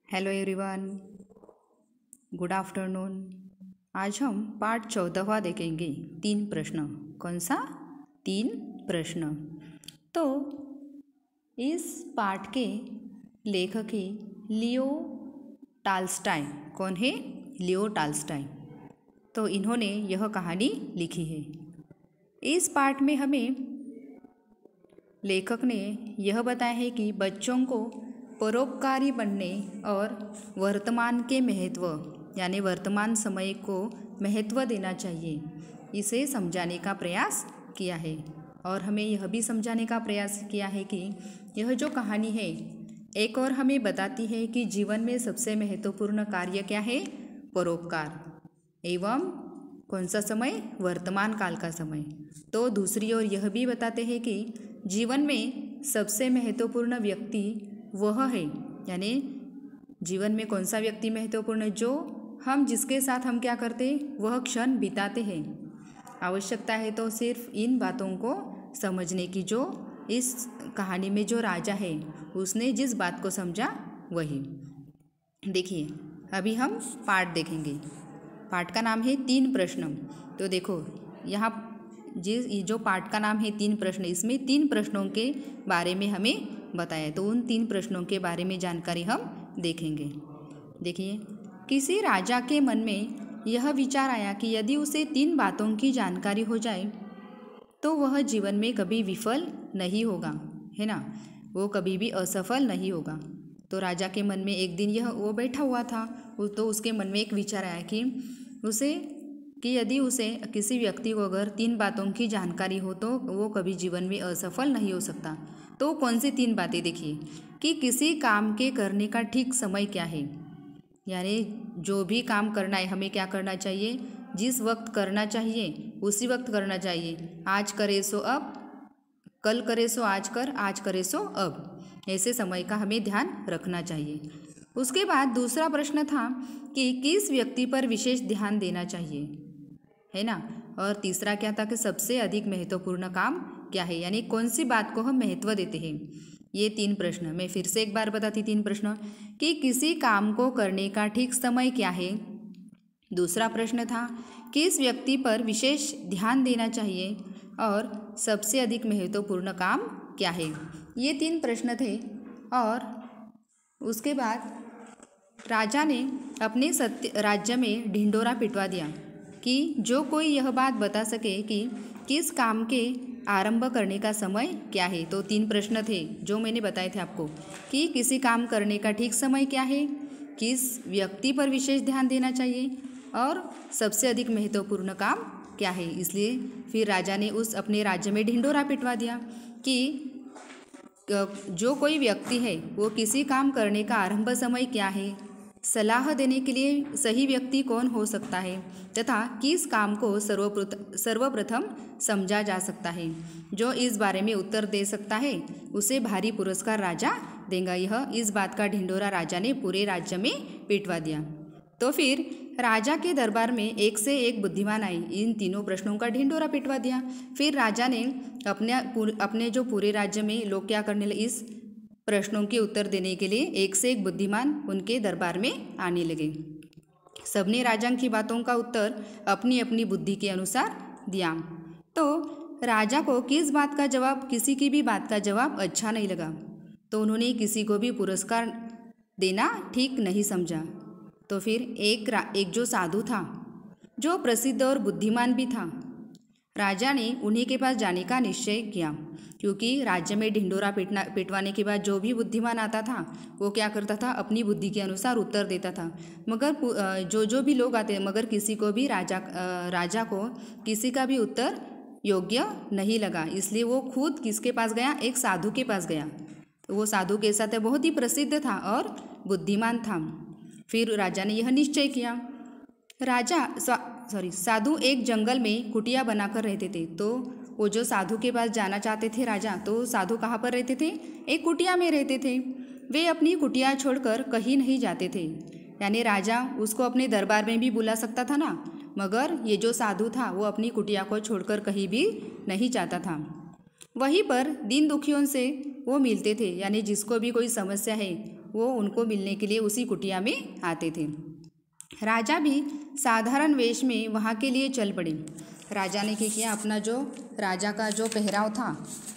Hello everyone, good afternoon. आज हम पाठ 14वां देखेंगे। 3 प्रश्न। कौन सा? 3 प्रश्न। तो इस पाठ के लेखक है लियो टाल्स्टाय। कौन है? लियो टाल्स्टाय। तो इन्होंने यह कहानी लिखी है। इस पाठ में हमें लेखक ने यह बताया है कि बच्चों को परोपकारी बनने और वर्तमान के महत्व यानी वर्तमान समय को महत्व देना चाहिए, इसे समझाने का प्रयास किया है। और हमें यह भी समझाने का प्रयास किया है कि यह जो कहानी है एक और हमें बताती है कि जीवन में सबसे महत्वपूर्ण कार्य क्या है? परोपकार। एवं कौन सा समय? वर्तमान काल का समय। तो दूसरी ओर यह भी बताते हैं कि जीवन में सबसे महत्वपूर्ण व्यक्ति वह है, यानी जीवन में कौन सा व्यक्ति महत्वपूर्ण है? जो हम जिसके साथ हम क्या करते हैं? वह क्षण बिताते हैं। आवश्यकता है तो सिर्फ इन बातों को समझने की, जो इस कहानी में जो राजा है उसने जिस बात को समझा वही। देखिए, अभी हम पाठ देखेंगे। पाठ का नाम है 3 प्रश्न। तो देखो यहाँ जो पाठ का नाम है 3 प्रश्न, इसमें 3 प्रश्नों के बारे में हमें बताया। तो उन 3 प्रश्नों के बारे में जानकारी हम देखेंगे। देखिए, किसी राजा के मन में यह विचार आया कि यदि उसे 3 बातों की जानकारी हो जाए तो वह जीवन में कभी विफल नहीं होगा, है ना? वो कभी भी असफल नहीं होगा। तो राजा के मन में एक दिन वो बैठा हुआ था, तो उसके मन में एक विचार आया कि यदि उसे किसी व्यक्ति को अगर 3 बातों की जानकारी हो तो वो कभी जीवन में असफल नहीं हो सकता। तो कौन सी 3 बातें? देखिए कि किसी काम के करने का ठीक समय क्या है, यानी जो भी काम करना है हमें क्या करना चाहिए? जिस वक्त करना चाहिए उसी वक्त करना चाहिए। आज करे सो अब, कल करे सो आज कर, आज करे सो अब, ऐसे समय का हमें ध्यान रखना चाहिए। उसके बाद दूसरा प्रश्न था कि किस व्यक्ति पर विशेष ध्यान देना चाहिए, है ना? और तीसरा क्या था कि सबसे अधिक महत्वपूर्ण काम क्या है, यानी कौन सी बात को हम महत्व देते हैं। ये 3 प्रश्न मैं फिर से एक बार बताती। 3 प्रश्न कि किसी काम को करने का ठीक समय क्या है। दूसरा प्रश्न था किस व्यक्ति पर विशेष ध्यान देना चाहिए, और सबसे अधिक महत्वपूर्ण काम क्या है। ये 3 प्रश्न थे। और उसके बाद राजा ने अपने राज्य में ढिंढोरा पिटवा दिया कि जो कोई यह बात बता सके कि किस काम के आरंभ करने का समय क्या है। तो 3 प्रश्न थे जो मैंने बताए थे आपको कि किसी काम करने का ठीक समय क्या है, किस व्यक्ति पर विशेष ध्यान देना चाहिए, और सबसे अधिक महत्वपूर्ण काम क्या है। इसलिए फिर राजा ने अपने राज्य में ढिंढोरा पिटवा दिया कि जो कोई व्यक्ति है वो किसी काम करने का आरंभ समय क्या है, सलाह देने के लिए सही व्यक्ति कौन हो सकता है, तथा किस काम को सर्वप्रथम समझा जा सकता है। जो इस बारे में उत्तर दे सकता है उसे भारी पुरस्कार राजा देगा। यह इस बात का ढिंढोरा राजा ने पूरे राज्य में पिटवा दिया। तो फिर राजा के दरबार में एक से एक बुद्धिमान आई, इन तीनों प्रश्नों का ढिंढोरा पिटवा दिया। फिर राजा ने अपने जो पूरे राज्य में लोग क्या करने लगे, इस प्रश्नों के उत्तर देने के लिए एक से एक बुद्धिमान उनके दरबार में आने लगे। सबने राजा की बातों का उत्तर अपनी अपनी बुद्धि के अनुसार दिया। तो राजा को किसी की भी बात का जवाब अच्छा नहीं लगा, तो उन्होंने किसी को भी पुरस्कार देना ठीक नहीं समझा। तो फिर एक जो साधु था, जो प्रसिद्ध और बुद्धिमान भी था, राजा ने उन्हीं के पास जाने का निश्चय किया, क्योंकि राज्य में ढिंढोरा पिटवाने के बाद जो भी बुद्धिमान आता था वो क्या करता था? अपनी बुद्धि के अनुसार उत्तर देता था। मगर जो भी लोग आते, मगर किसी को भी राजा को किसी का भी उत्तर योग्य नहीं लगा। इसलिए वो खुद किसके पास गया? एक साधु के पास गया। तो वो साधु के साथ बहुत ही प्रसिद्ध था और बुद्धिमान था। फिर राजा ने यह निश्चय किया। साधु एक जंगल में कुटिया बनाकर रहते थे। तो वो जो साधु के पास जाना चाहते थे राजा, तो साधु कहाँ पर रहते थे? एक कुटिया में रहते थे। वे अपनी कुटिया छोड़कर कहीं नहीं जाते थे, यानी राजा उसको अपने दरबार में भी बुला सकता था ना, मगर ये जो साधु था वो अपनी कुटिया को छोड़कर कहीं भी नहीं जाता था। वहीं पर दीन दुखियों से वो मिलते थे, यानी जिसको भी कोई समस्या है वो उनको मिलने के लिए उसी कुटिया में आते थे। राजा भी साधारण वेश में वहाँ के लिए चल पड़े। राजा ने क्या किया, अपना जो राजा का जो पहराव था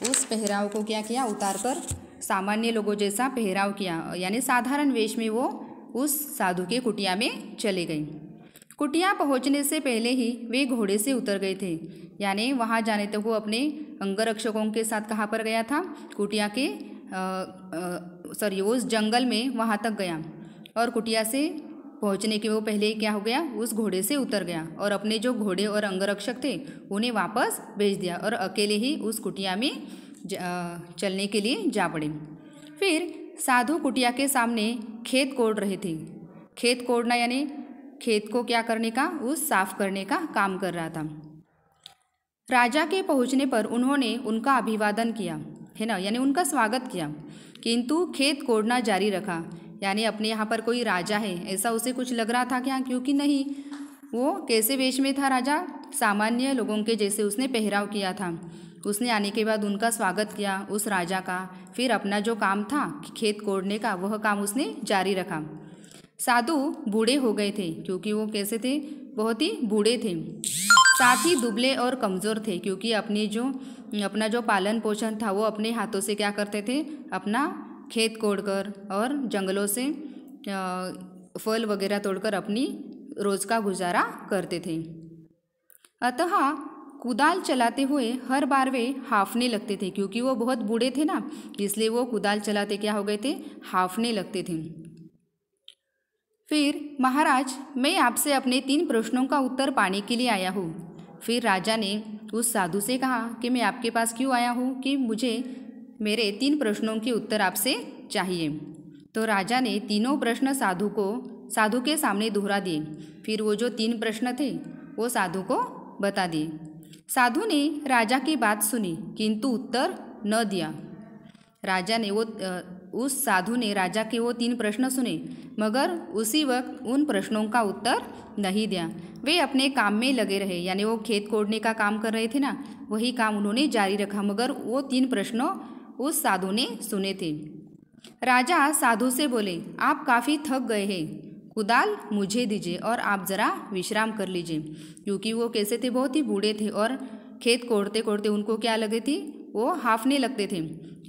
उस पहराव को क्या किया, उतार कर सामान्य लोगों जैसा पहराव किया, यानी साधारण वेश में वो उस साधु के कुटिया में चले गए। कुटिया पहुंचने से पहले ही वे घोड़े से उतर गए थे, यानी वहां जाने तक वो अपने अंगरक्षकों के साथ कहाँ पर गया था, कुटिया के उस जंगल में वहां तक गया। और कुटिया से पहुंचने के वो पहले ही क्या हो गया, उस घोड़े से उतर गया और अपने जो घोड़े और अंगरक्षक थे उन्हें वापस भेज दिया और अकेले ही उस कुटिया में चलने के लिए जा पड़े। फिर साधु कुटिया के सामने खेत कोड़ रहे थे। खेत कोड़ना यानी खेत को क्या करने का, उस साफ करने का काम कर रहा था। राजा के पहुंचने पर उन्होंने उनका अभिवादन किया, है ना, यानी उनका स्वागत किया, किंतु खेत कोड़ना जारी रखा। यानी अपने यहाँ पर कोई राजा है ऐसा उसे कुछ लग रहा था क्या, क्योंकि नहीं, वो कैसे वेश में था राजा, सामान्य लोगों के जैसे उसने पहराव किया था। उसने आने के बाद उनका स्वागत किया उस राजा का, फिर अपना जो काम था खेत कोड़ने का वह काम उसने जारी रखा। साधु बूढ़े हो गए थे, क्योंकि वो कैसे थे, बहुत ही बूढ़े थे, साथ ही दुबले और कमज़ोर थे, क्योंकि अपना जो पालन पोषण था वो अपने हाथों से क्या करते थे, अपना खेत कोड़कर और जंगलों से फल वगैरह तोड़कर अपनी रोज़ का गुजारा करते थे। अतः कुदाल चलाते हुए हर बार वे हांफने लगते थे, क्योंकि वो बहुत बूढ़े थे ना, इसलिए वो कुदाल चलाते क्या हो गए थे, हांफने लगते थे। फिर महाराज, मैं आपसे अपने 3 प्रश्नों का उत्तर पाने के लिए आया हूँ। फिर राजा ने उस साधु से कहा कि मैं आपके पास क्यों आया हूँ, कि मुझे मेरे 3 प्रश्नों के उत्तर आपसे चाहिए। तो राजा ने तीनों प्रश्न साधु के सामने दोहरा दिए। फिर वो जो 3 प्रश्न थे वो साधु को बता दिए। साधु ने राजा की बात सुनी किंतु उत्तर न दिया। उस साधु ने राजा के वो 3 प्रश्न सुने, मगर उसी वक्त उन प्रश्नों का उत्तर नहीं दिया। वे अपने काम में लगे रहे, यानी वो खेत कोड़ने का काम कर रहे थे ना, वही काम उन्होंने जारी रखा, मगर वो 3 प्रश्न उस साधु ने सुने थे। राजा साधु से बोले, आप काफ़ी थक गए हैं, कुदाल मुझे दीजिए और आप ज़रा विश्राम कर लीजिए। क्योंकि वो कैसे थे, बहुत ही बूढ़े थे और खेत कोड़ते कोड़ते उनको क्या लगे थी, वो हांफने लगते थे,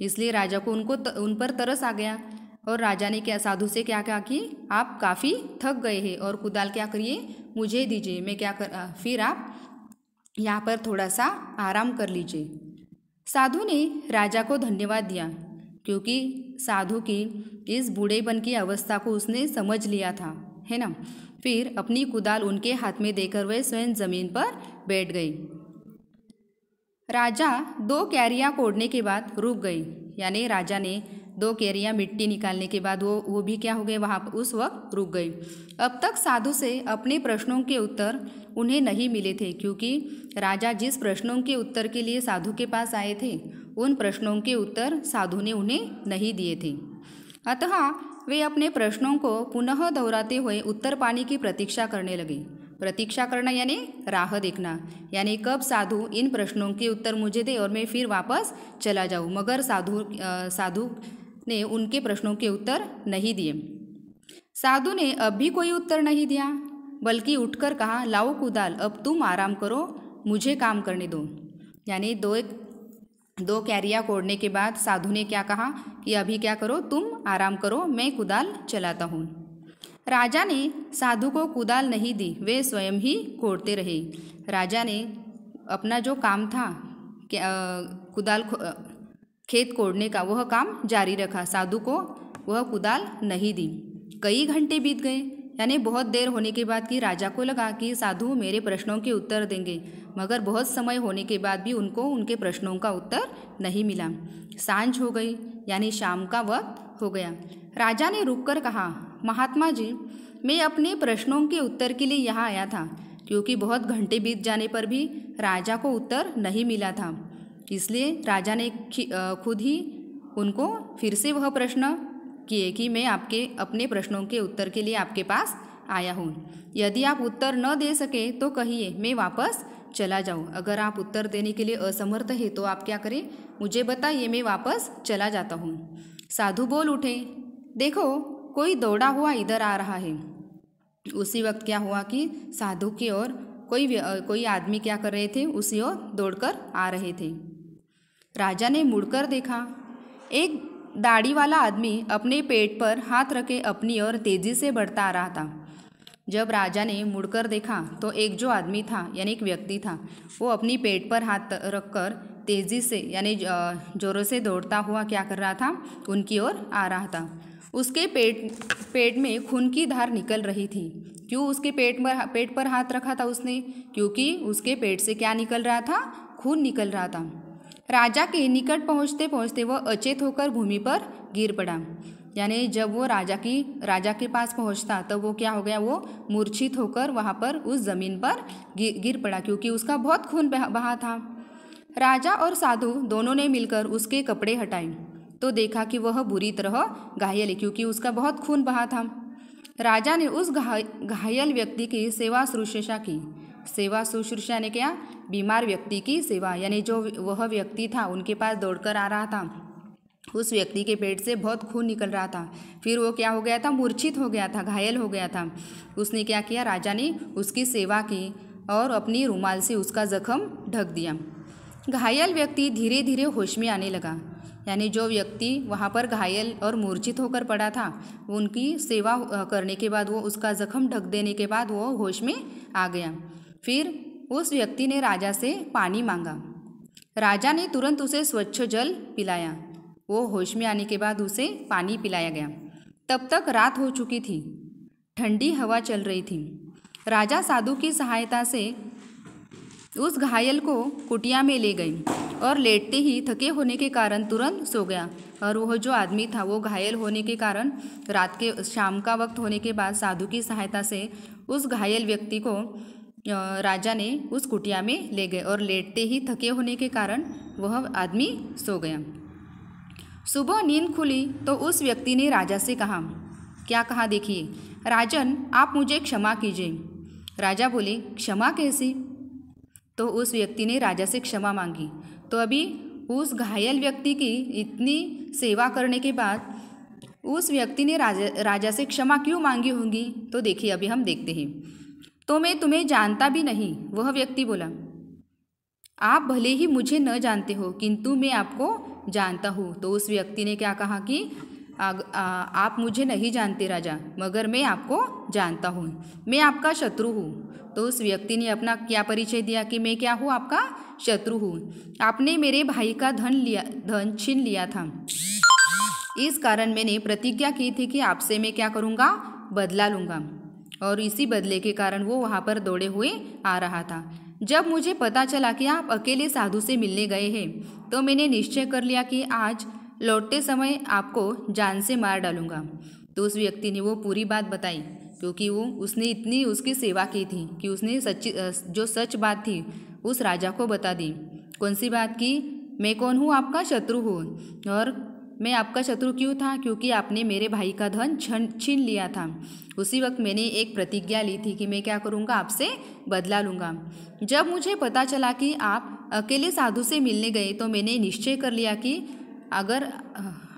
इसलिए राजा को उन पर तरस आ गया। और राजा ने क्या साधु से क्या कहा कि आप काफ़ी थक गए हैं और कुदाल क्या करिए, मुझे दीजिए, मैं फिर आप यहाँ पर थोड़ा सा आराम कर लीजिए। साधु ने राजा को धन्यवाद दिया, क्योंकि साधु की इस बूढ़ेपन की अवस्था को उसने समझ लिया था, है ना। फिर अपनी कुदाल उनके हाथ में देकर वह स्वयं जमीन पर बैठ गई। राजा 2 क्यारियाँ कोड़ने के बाद रुक गए, यानी राजा ने 2 क्यारियाँ मिट्टी निकालने के बाद वो भी क्या हो गए, वहाँ उस वक्त रुक गए। अब तक साधु से अपने प्रश्नों के उत्तर उन्हें नहीं मिले थे, क्योंकि राजा जिस प्रश्नों के उत्तर के लिए साधु के पास आए थे उन प्रश्नों के उत्तर साधु ने उन्हें नहीं दिए थे। अतः वे अपने प्रश्नों को पुनः दोहराते हुए उत्तर पाने की प्रतीक्षा करने लगे। प्रतीक्षा करना यानी राह देखना, यानी कब साधु इन प्रश्नों के उत्तर मुझे दे और मैं फिर वापस चला जाऊँ, मगर साधु ने उनके प्रश्नों के उत्तर नहीं दिए। साधु ने अब भी कोई उत्तर नहीं दिया, बल्कि उठकर कहा, लाओ कुदाल, अब तुम आराम करो, मुझे काम करने दो। यानी 2 क्यारियाँ कोड़ने के बाद साधु ने क्या कहा कि अभी क्या करो, तुम आराम करो, मैं कुदाल चलाता हूँ। राजा ने साधु को कुदाल नहीं दी, वे स्वयं ही कोड़ते रहे। राजा ने अपना जो काम था कुदाल खेत कोड़ने का वह काम जारी रखा, साधु को वह कुदाल नहीं दी। कई घंटे बीत गए, यानी बहुत देर होने के बाद कि राजा को लगा कि साधु मेरे प्रश्नों के उत्तर देंगे, मगर बहुत समय होने के बाद भी उनको उनके प्रश्नों का उत्तर नहीं मिला। सांझ हो गई, यानी शाम का वक्त हो गया। राजा ने रुककर कहा, महात्मा जी, मैं अपने प्रश्नों के उत्तर के लिए यहाँ आया था, क्योंकि बहुत घंटे बीत जाने पर भी राजा को उत्तर नहीं मिला था। इसलिए राजा ने खुद ही उनको फिर से वह प्रश्न किए कि मैं अपने प्रश्नों के उत्तर के लिए आपके पास आया हूँ। यदि आप उत्तर न दे सके तो कहिए, मैं वापस चला जाऊँ। अगर आप उत्तर देने के लिए असमर्थ है तो आप क्या करें, मुझे बताइए, मैं वापस चला जाता हूँ। साधु बोल उठे, देखो कोई दौड़ा हुआ इधर आ रहा है। उसी वक्त क्या हुआ कि साधु की ओर कोई आदमी क्या कर रहे थे, उसी ओर दौड़कर आ रहे थे। राजा ने मुड़कर देखा, एक दाढ़ी वाला आदमी अपने पेट पर हाथ रखे अपनी ओर तेजी से बढ़ता आ रहा था। जब राजा ने मुड़कर देखा तो एक जो आदमी था यानी एक व्यक्ति था, वो अपनी पेट पर हाथ रखकर तेजी से यानी जोरों से दौड़ता हुआ क्या कर रहा था, उनकी ओर आ रहा था। उसके पेट में खून की धार निकल रही थी। क्यों उसके पेट पर हाथ रखा था उसने? क्योंकि उसके पेट से क्या निकल रहा था, खून निकल रहा था। राजा के निकट पहुँचते पहुँचते वह अचेत होकर भूमि पर गिर पड़ा। यानी जब वो राजा के पास पहुँचता तब वो क्या हो गया, वो मूर्छित होकर वहाँ पर उस ज़मीन पर गिर पड़ा, क्योंकि उसका बहुत खून बहा था। राजा और साधु दोनों ने मिलकर उसके कपड़े हटाए तो देखा कि वह बुरी तरह घायल है, क्योंकि उसका बहुत खून बहा था। राजा ने उस घायल व्यक्ति की सेवा शुश्रूषा की। सेवा शुश्रूषा ने क्या, बीमार व्यक्ति की सेवा, यानी जो वह व्यक्ति था उनके पास दौड़कर आ रहा था, उस व्यक्ति के पेट से बहुत खून निकल रहा था। फिर वो क्या हो गया था, मूर्छित हो गया था, घायल हो गया था। उसने क्या किया, राजा ने उसकी सेवा की और अपनी रुमाल से उसका जख्म ढक दिया। घायल व्यक्ति धीरे धीरे होश में आने लगा। यानी जो व्यक्ति वहाँ पर घायल और मूर्छित होकर पड़ा था, उनकी सेवा करने के बाद, वो उसका जख्म ढक देने के बाद वो होश में आ गया। फिर उस व्यक्ति ने राजा से पानी मांगा। राजा ने तुरंत उसे स्वच्छ जल पिलाया। वो होश में आने के बाद उसे पानी पिलाया गया। तब तक रात हो चुकी थी, ठंडी हवा चल रही थी। राजा साधु की सहायता से उस घायल को कुटिया में ले गई और लेटते ही थके होने के कारण तुरंत सो गया। और वह जो आदमी था वो घायल होने के कारण शाम का वक्त होने के बाद साधु की सहायता से उस घायल व्यक्ति को राजा ने उस कुटिया में ले गए और लेटते ही थके होने के कारण वह आदमी सो गया। सुबह नींद खुली तो उस व्यक्ति ने राजा से कहा, क्या कहा देखिए, राजन आप मुझे क्षमा कीजिए। राजा बोले, क्षमा कैसी? तो उस व्यक्ति ने राजा से क्षमा मांगी। तो अभी उस घायल व्यक्ति की इतनी सेवा करने के बाद उस व्यक्ति ने राजा से क्षमा क्यों मांगी होंगी? तो देखिए अभी हम देखते हैं। तो मैं तुम्हें जानता भी नहीं, वह व्यक्ति बोला। आप भले ही मुझे न जानते हो किंतु मैं आपको जानता हूँ। तो उस व्यक्ति ने क्या कहा कि आप मुझे नहीं जानते राजा, मगर मैं आपको जानता हूँ, मैं आपका शत्रु हूँ। तो उस व्यक्ति ने अपना क्या परिचय दिया कि मैं क्या हूँ, आपका शत्रु हूँ। आपने मेरे भाई का धन छीन लिया था, इस कारण मैंने प्रतिज्ञा की थी कि आपसे मैं क्या करूँगा, बदला लूँगा। और इसी बदले के कारण वो वहाँ पर दौड़े हुए आ रहा था। जब मुझे पता चला कि आप अकेले साधु से मिलने गए हैं तो मैंने निश्चय कर लिया कि आज लौटते समय आपको जान से मार डालूँगा। तो उस व्यक्ति ने वो पूरी बात बताई, क्योंकि उसने इतनी उसकी सेवा की थी कि उसने जो सच बात थी उस राजा को बता दी। कौन सी बात की? मैं कौन हूँ, आपका शत्रु हूँ। और मैं आपका शत्रु क्यों था? क्योंकि आपने मेरे भाई का धन छीन लिया था। उसी वक्त मैंने एक प्रतिज्ञा ली थी कि मैं क्या करूँगा, आपसे बदला लूँगा। जब मुझे पता चला कि आप अकेले साधु से मिलने गए तो मैंने निश्चय कर लिया कि अगर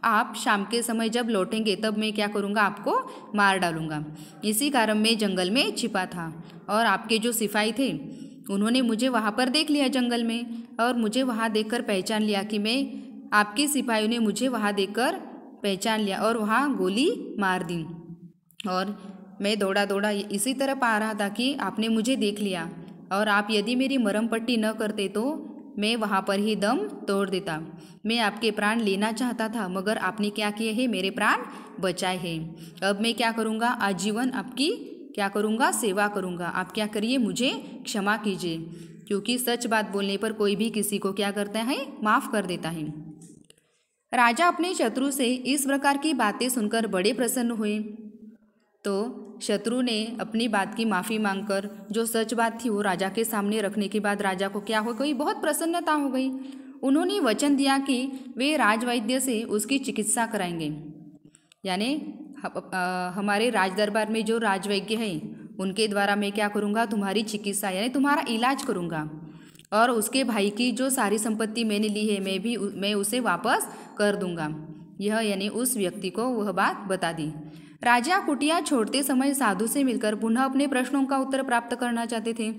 आप शाम के समय जब लौटेंगे तब मैं क्या करूँगा, आपको मार डालूँगा। इसी कारण मैं जंगल में छिपा था और आपके जो सिपाही थे उन्होंने मुझे वहाँ पर देख लिया जंगल में, और मुझे वहाँ देखकर पहचान लिया कि मैं आपके सिपाहियों ने मुझे वहाँ देखकर पहचान लिया और वहाँ गोली मार दी। और मैं दौड़ा इसी तरफ आ रहा था कि आपने मुझे देख लिया, और आप यदि मेरी मरहम पट्टी न करते तो मैं वहाँ पर ही दम तोड़ देता। मैं आपके प्राण लेना चाहता था, मगर आपने क्या किए हैं, मेरे प्राण बचाए हैं। अब मैं क्या करूँगा, आजीवन आपकी क्या करूँगा, सेवा करूँगा। आप क्या करिए, मुझे क्षमा कीजिए, क्योंकि सच बात बोलने पर कोई भी किसी को क्या करता है, माफ़ कर देता है। राजा अपने शत्रु से इस प्रकार की बातें सुनकर बड़े प्रसन्न हुए। तो शत्रु ने अपनी बात की माफ़ी मांगकर जो सच बात थी वो राजा के सामने रखने के बाद राजा को क्या हो गई, बहुत प्रसन्नता हो गई। उन्होंने वचन दिया कि वे राजवैद्य से उसकी चिकित्सा कराएंगे। यानी हमारे राज दरबार में जो राजवैद्य हैं उनके द्वारा मैं क्या करूँगा, तुम्हारी चिकित्सा यानी तुम्हारा इलाज करूँगा। और उसके भाई की जो सारी संपत्ति मैंने ली है मैं उसे वापस कर दूँगा। यह यानी उस व्यक्ति को वह बात बता दी। राजा कुटिया छोड़ते समय साधु से मिलकर पुनः अपने प्रश्नों का उत्तर प्राप्त करना चाहते थे,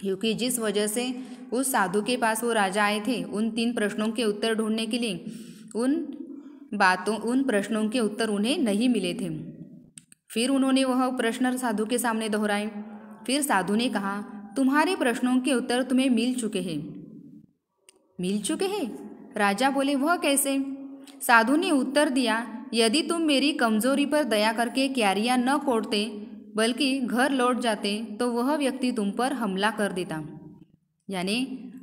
क्योंकि जिस वजह से उस साधु के पास वो राजा आए थे, उन 3 प्रश्नों के उत्तर ढूंढने के लिए उन प्रश्नों के उत्तर उन्हें नहीं मिले थे। फिर उन्होंने वह प्रश्न साधु के सामने दोहराए। फिर साधु ने कहा, तुम्हारे प्रश्नों के उत्तर तुम्हें मिल चुके हैं। मिल चुके हैं? राजा बोले, वह कैसे? साधु ने उत्तर दिया, यदि तुम मेरी कमजोरी पर दया करके क्यारियां न कोड़ते बल्कि घर लौट जाते तो वह व्यक्ति तुम पर हमला कर देता। यानी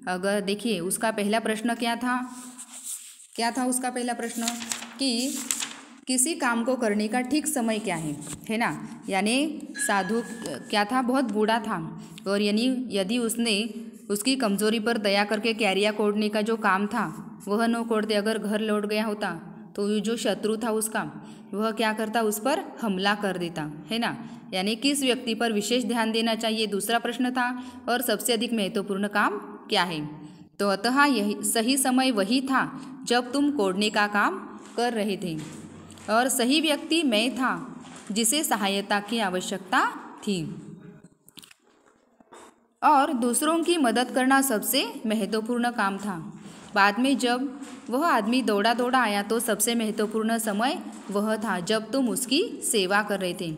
अगर देखिए उसका पहला प्रश्न क्या था उसका पहला प्रश्न कि किसी काम को करने का ठीक समय क्या है ना। यानी साधु क्या था, बहुत बूढ़ा था, और यानी यदि उसने उसकी कमज़ोरी पर दया करके क्यारियां कोड़ने का जो काम था वह न कोड़ते, अगर घर लौट गया होता तो जो शत्रु था उसका वह क्या करता, उस पर हमला कर देता, है ना। यानी किस व्यक्ति पर विशेष ध्यान देना चाहिए, दूसरा प्रश्न था। और सबसे अधिक महत्वपूर्ण काम क्या है। तो अतः यही सही समय वही था जब तुम कोड़ने का काम कर रहे थे, और सही व्यक्ति मैं था जिसे सहायता की आवश्यकता थी, और दूसरों की मदद करना सबसे महत्वपूर्ण काम था। बाद में जब वह आदमी दौड़ा दौड़ा आया तो सबसे महत्वपूर्ण समय वह था जब तुम उसकी सेवा कर रहे थे।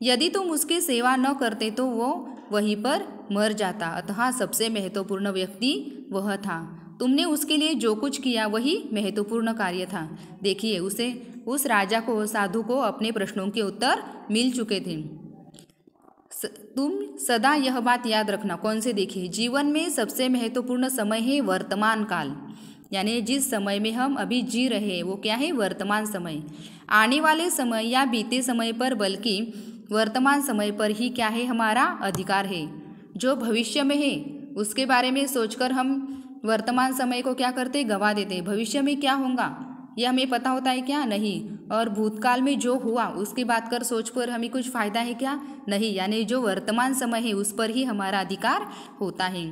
यदि तुम उसकी सेवा न करते तो वो वहीं पर मर जाता। अतः सबसे महत्वपूर्ण व्यक्ति वह था। तुमने उसके लिए जो कुछ किया वही महत्वपूर्ण कार्य था। देखिए उस राजा को, साधु को अपने प्रश्नों के उत्तर मिल चुके थे। तुम सदा यह बात याद रखना। कौन से? देखिए, जीवन में सबसे महत्वपूर्ण समय है वर्तमान काल, यानी जिस समय में हम अभी जी रहे हैं वो क्या है, वर्तमान समय। आने वाले समय या बीते समय पर बल्कि वर्तमान समय पर ही क्या है, हमारा अधिकार है। जो भविष्य में है उसके बारे में सोचकर हम वर्तमान समय को क्या करते, गवा देते। भविष्य में क्या होगा यह हमें पता होता है क्या? नहीं। और भूतकाल में जो हुआ उसकी बात कर सोच कर हमें कुछ फ़ायदा है क्या? नहीं। यानी जो वर्तमान समय है उस पर ही हमारा अधिकार होता है।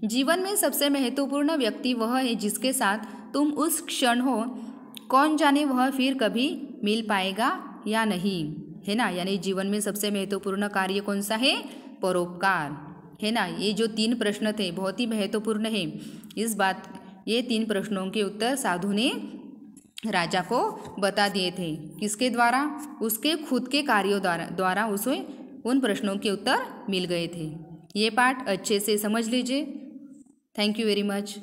जीवन में सबसे महत्वपूर्ण व्यक्ति वह है जिसके साथ तुम उस क्षण हो, कौन जाने वह फिर कभी मिल पाएगा या नहीं, है ना। यानी जीवन में सबसे महत्वपूर्ण कार्य कौन सा है? परोपकार, है ना। ये जो 3 प्रश्न थे बहुत ही महत्वपूर्ण है। ये 3 प्रश्नों के उत्तर साधु ने राजा को बता दिए थे। किसके द्वारा? उसके खुद के कार्यों द्वारा उसे उन प्रश्नों के उत्तर मिल गए थे। ये पाठ अच्छे से समझ लीजिए। Thank you very much.